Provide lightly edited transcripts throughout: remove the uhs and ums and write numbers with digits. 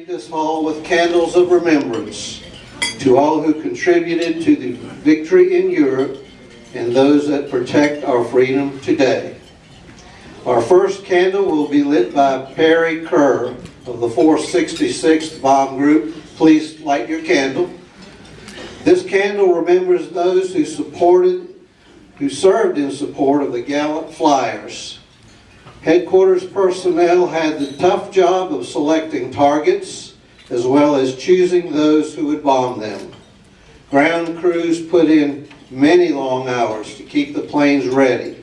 this hall with candles of remembrance to all who contributed to the victory in Europe and those that protect our freedom today. Our first candle will be lit by Perry Kerr of the 466th Bomb Group. Please light your candle. This candle remembers those who served in support of the gallant flyers. Headquarters personnel had the tough job of selecting targets as well as choosing those who would bomb them. Ground crews put in many long hours to keep the planes ready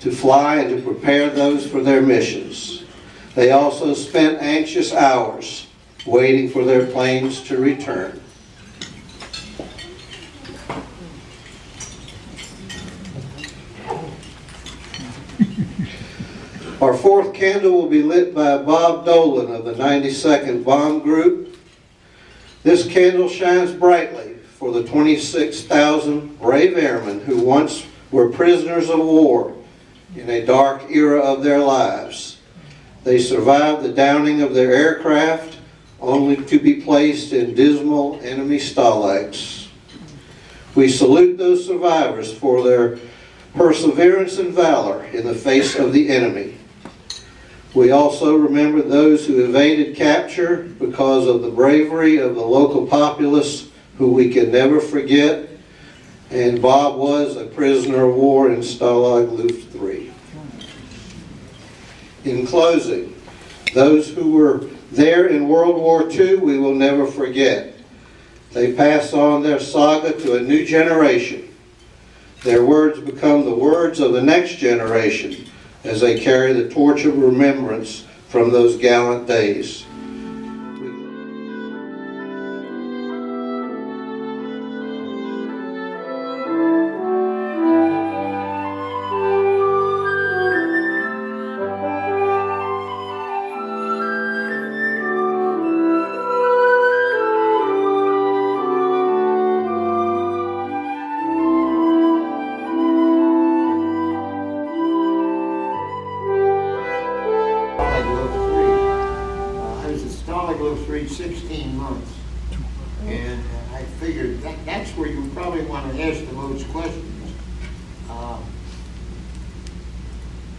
to fly and to prepare those for their missions. They also spent anxious hours waiting for their planes to return. Our fourth candle will be lit by Bob Doolan of the 92nd Bomb Group. This candle shines brightly for the 26,000 brave airmen who once were prisoners of war in a dark era of their lives. They survived the downing of their aircraft only to be placed in dismal enemy stalags. We salute those survivors for their perseverance and valor in the face of the enemy. We also remember those who evaded capture because of the bravery of the local populace who we can never forget, and Bob was a prisoner of war in Stalag Luft III. In closing, those who were there in World War II we will never forget. They pass on their saga to a new generation. Their words become the words of the next generation as they carry the torch of remembrance from those gallant days. I was at Stalag Luft III 16 months, and I figured that's where you probably want to ask the most questions.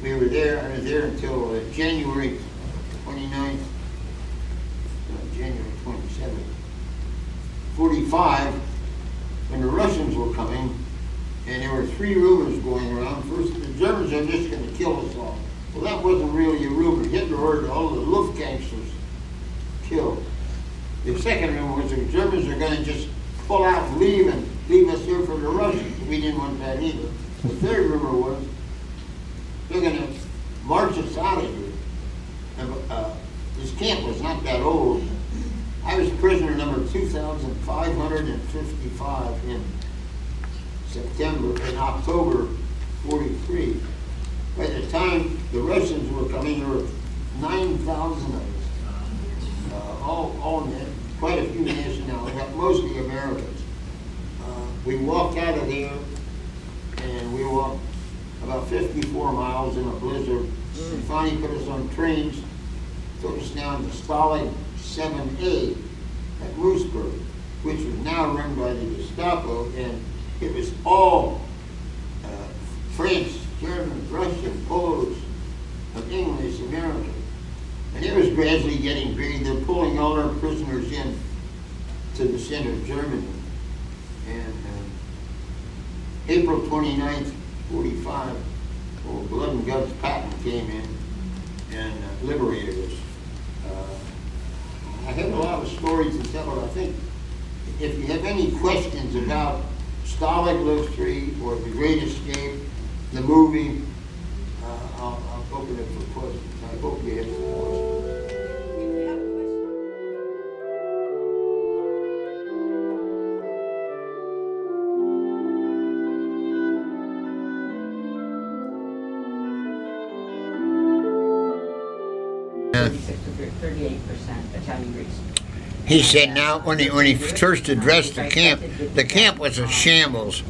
We were there, I was there until January 29th, January 27th, 45, when the Russians were coming, and there were three rumors going around. First, the Germans are just going to kill us all. Well, that wasn't really a rumor. Hitler ordered all the Luftgangsters killed. The second rumor was the Germans are going to just pull out and leave us here for the Russians. We didn't want that either. The third rumor was they're going to march us out of here. And, this camp was not that old. I was prisoner number 2,555 in October 43. By the time the Russians were coming, there were 9,000 of us. All quite a few nationalities, mostly Americans. We walked out of there, and we walked about 54 miles in a blizzard. They finally put us on trains, took us down to Stalag 7A at Moosburg, which was now run by the Gestapo, and it was all French, German, Russian, Polish, English, American. And it was gradually getting big. They're pulling all our prisoners in to the center of Germany. And April 29th, 45, Blood and Guts Patton came in and liberated us. I have a lot of stories to tell, but I think if you have any questions about Stalag Luft III or The Great Escape, the movie, I'll open it for questions. I hope you have some questions. to 38% Italian Greece. He said now, when he first addressed the camp was a shambles.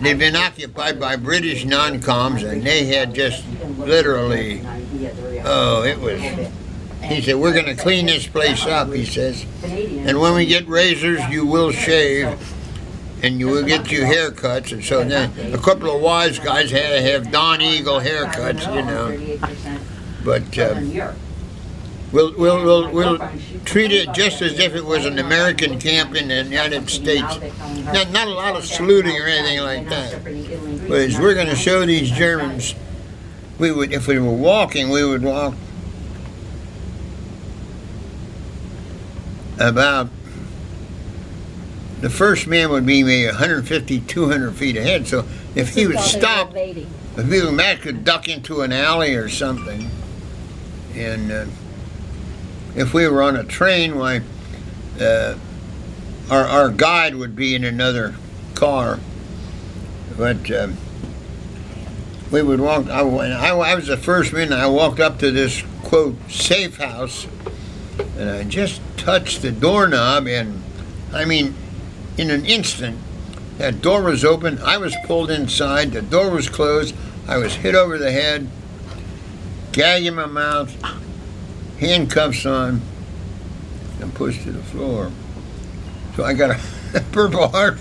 They'd been occupied by British non-coms, and they had just literally, it was He said, we're going to clean this place up, he says. Canadian. And when we get razors, you will shave, and you will get your haircuts. And so then a couple of wise guys had to have Don Eagle haircuts, you know. 38% But Southern Europe. we'll treat it just as if it was an American camp in the United States. Not a lot of saluting or anything like that. But as we're going to show these Germans, we would, if we were walking, we would walk about, the first man would be maybe 150, 200 feet ahead. So if he would stop, if he would could duck into an alley or something. And if we were on a train, why, our guide would be in another car. But we would walk. I was the first man. I walked up to this quote safe house, and I just touched the doorknob, and I mean, in an instant, that door was open. I was pulled inside. The door was closed. I was hit over the head, gag in my mouth, handcuffs on, and pushed to the floor. So I got a Purple Heart.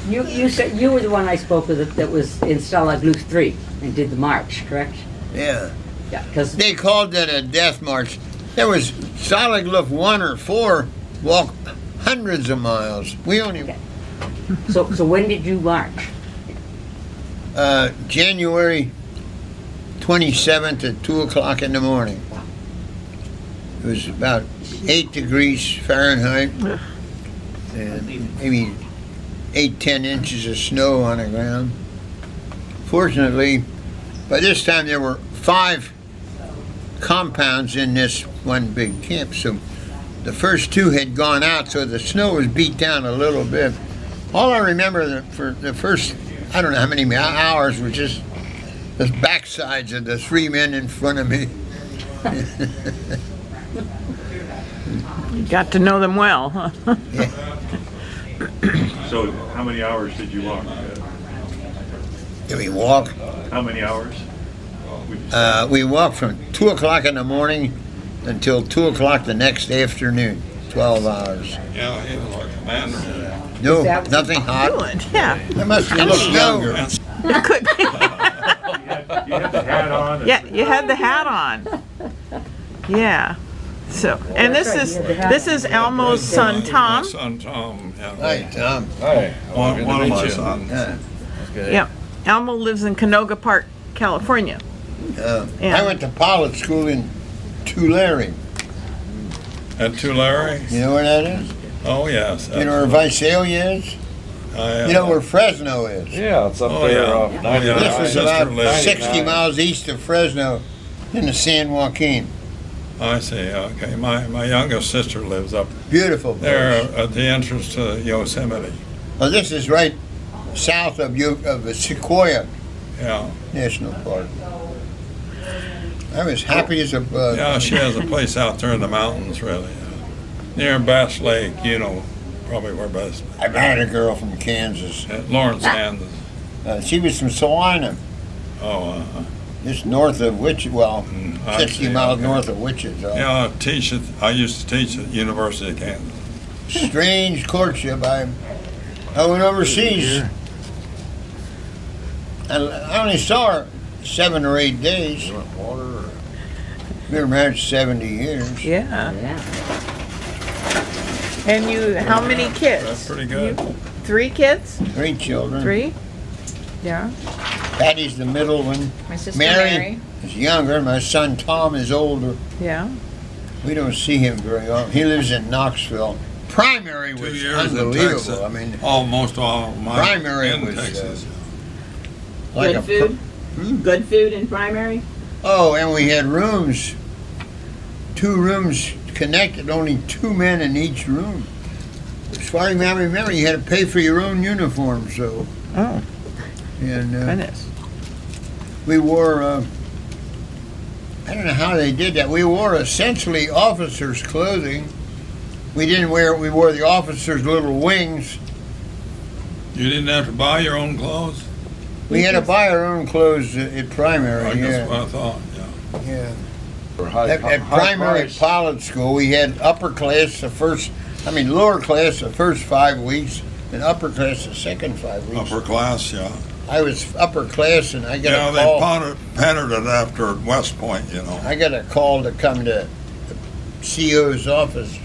You said you were the one I spoke with that was in Stalag Luft 3 and did the march, correct? Yeah. Yeah, because They called it a death march. There was Stalag Luft 1 or 4 walked hundreds of miles. We only so when did you march? January 27th at 2 o'clock in the morning. It was about 8 degrees Fahrenheit and maybe 8-10 inches of snow on the ground. Fortunately, by this time there were 5 compounds in this one big camp, so the first 2 had gone out, so the snow was beat down a little bit. All I remember for the first, I don't know how many hours, was just the backsides of the 3 men in front of me. You got to know them well, huh? So how many hours did you walk? Did we walk? How many hours? We walked from 2 o'clock in the morning until 2 o'clock the next afternoon. 12 hours. Yeah, he was like commander. No, nothing hot. Good, yeah. I must look younger. It could be. You had the hat on. Yeah, you had the hat on. Yeah. So, and this is Elmo's son Tom. My son Tom. Yeah. Hi, Tom. Hi. One of my you. sons. Yeah. Yeah. Elmo lives in Canoga Park, California. I went to pilot school in Tulare. And Tulare? You know where that is? Oh, yes. You know where Visalia is? You know where Fresno is? Yeah, it's up Oh, there yeah. off Yeah. 99. This is sister about lives- 60 miles east of Fresno in the San Joaquin. I see, okay. My youngest sister lives up Beautiful there place. at the entrance to Yosemite. Well, this is right south of the Sequoia Yeah. National Park. I was happy as a bug. Yeah, she has a place out there in the mountains, really. Near Bass Lake, you know, probably where Bass I married a girl from Kansas. Lawrence, Kansas. She was from Salina, Oh, just north of Wichita, well, I 60 see, miles okay. north of Wichita. yeah, I used to teach at University of Kansas. Strange courtship. I went overseas. I only saw her 7 or 8 days. We were married 70 years. Yeah. Yeah. And you, how many kids? That's pretty good. 3 kids? 3 children. 3? Yeah. Patty's the middle one. My sister Mary is younger. My son Tom is older. Yeah. We don't see him very often. He lives in Knoxville. Primary 2 was years in unbelievable. Texas. I mean, Almost all my Primary in was, Texas. like Good food? Good food in primary? Oh, and we had rooms. 2 rooms connected, only 2 men in each room. As far as I remember, you had to pay for your own uniform, so. Oh, And goodness. we wore, I don't know how they did that. We wore essentially officers' clothing. We wore the officers' little wings. You didn't have to buy your own clothes? We had to buy our own clothes at primary, I guess yeah. what I thought, yeah. Yeah. At primary pilot school, we had upper class lower class the first 5 weeks, and upper class the second 5 weeks. Upper class, yeah. I was upper class, and I got Yeah, a they call. patterned it after West Point, you know. I got a call to come to the CO's office.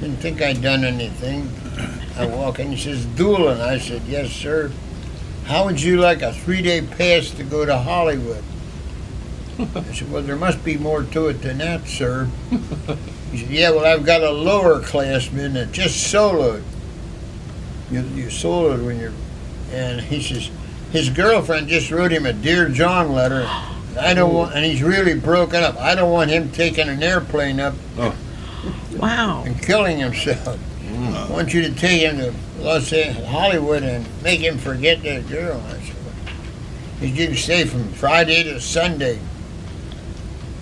Didn't think I'd done anything. I walk in, he says, Doolan. I said, yes, sir. How would you like a 3-day pass to go to Hollywood? I said, well, there must be more to it than that, sir. He said, yeah, well, I've got a lower classman that just soloed. You soloed when you're... And he says, his girlfriend just wrote him a Dear John letter. And he's really broken up. I don't want him taking an airplane up Wow. and killing himself. I want you to take him to Hollywood and make him forget that girl. I said, well, you can stay from Friday to Sunday.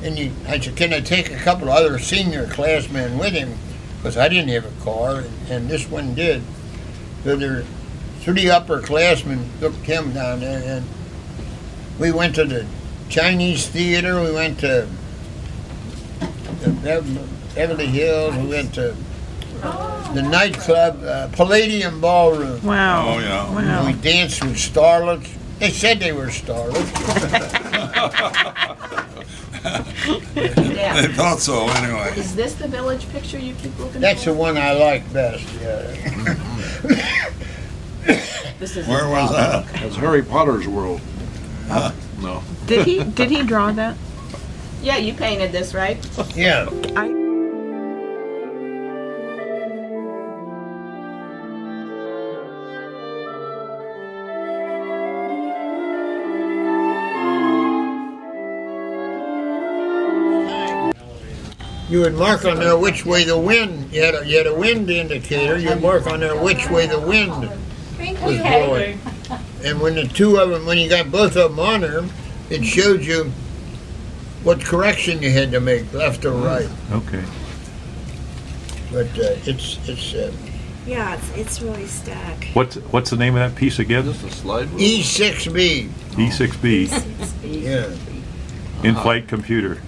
And I said, can I take a couple of other senior classmen with him? Because I didn't have a car, and this one did. So there 3 upperclassmen took him down there, and we went to the Chinese theater, we went to the Beverly Hills, we went to the nightclub, Palladium Ballroom. Wow. Oh, yeah. And Wow. we danced with starlets. They said they were starlets. They thought so, anyway. Is this the village picture you keep looking That's for? the one I like best, yeah. This is Where was that? That's Harry Potter's world. No. Did he draw that? Yeah, you painted this, right? Yeah. You would mark on there which way the wind, you had a wind indicator, you'd mark on there which way the wind was blowing. And when the two of them, when you got both of them on there, it showed you what correction you had to make, left or right. Okay. But it's Yeah, it's really stacked. What's the name of that piece again? Just a slide rule. E6B. E6B, Yeah. in-flight computer.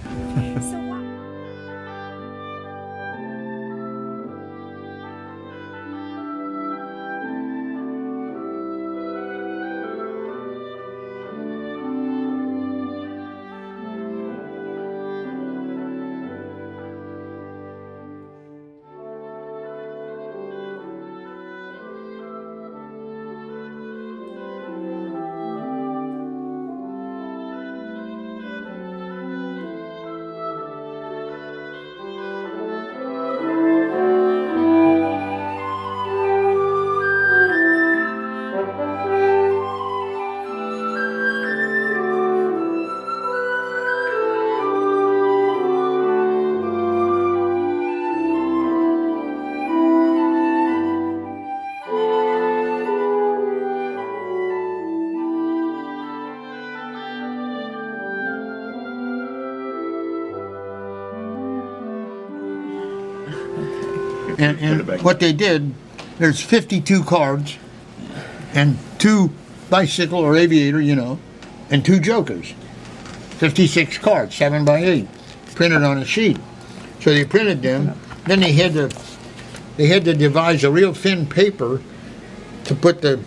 And what they did, there's 52 cards and 2 bicycle or aviator, and 2 jokers. 56 cards, 7 by 8, printed on a sheet. So they printed them. Then they had to devise a real thin paper to put the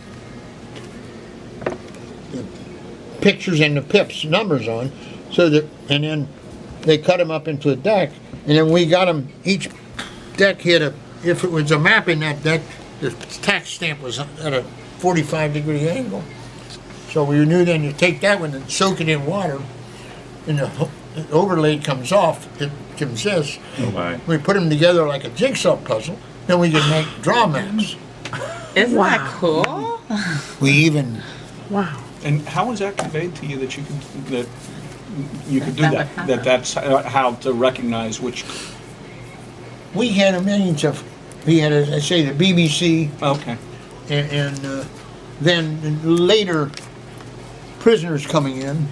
pictures and the pips numbers on. And then they cut them up into a deck. And then we got them. Each deck had if it was a map in that deck, the tax stamp was at a 45-degree angle. So we knew then you take that one and soak it in water, and the overlay comes off. It consists. Oh my. We put them together like a jigsaw puzzle. Then we can make draw maps. Isn't that cool? We even Wow. And how was that conveyed to you that you could do that? That's how to recognize which. we had a millions of. We had, as I say, the BBC, Okay. and then later prisoners coming in.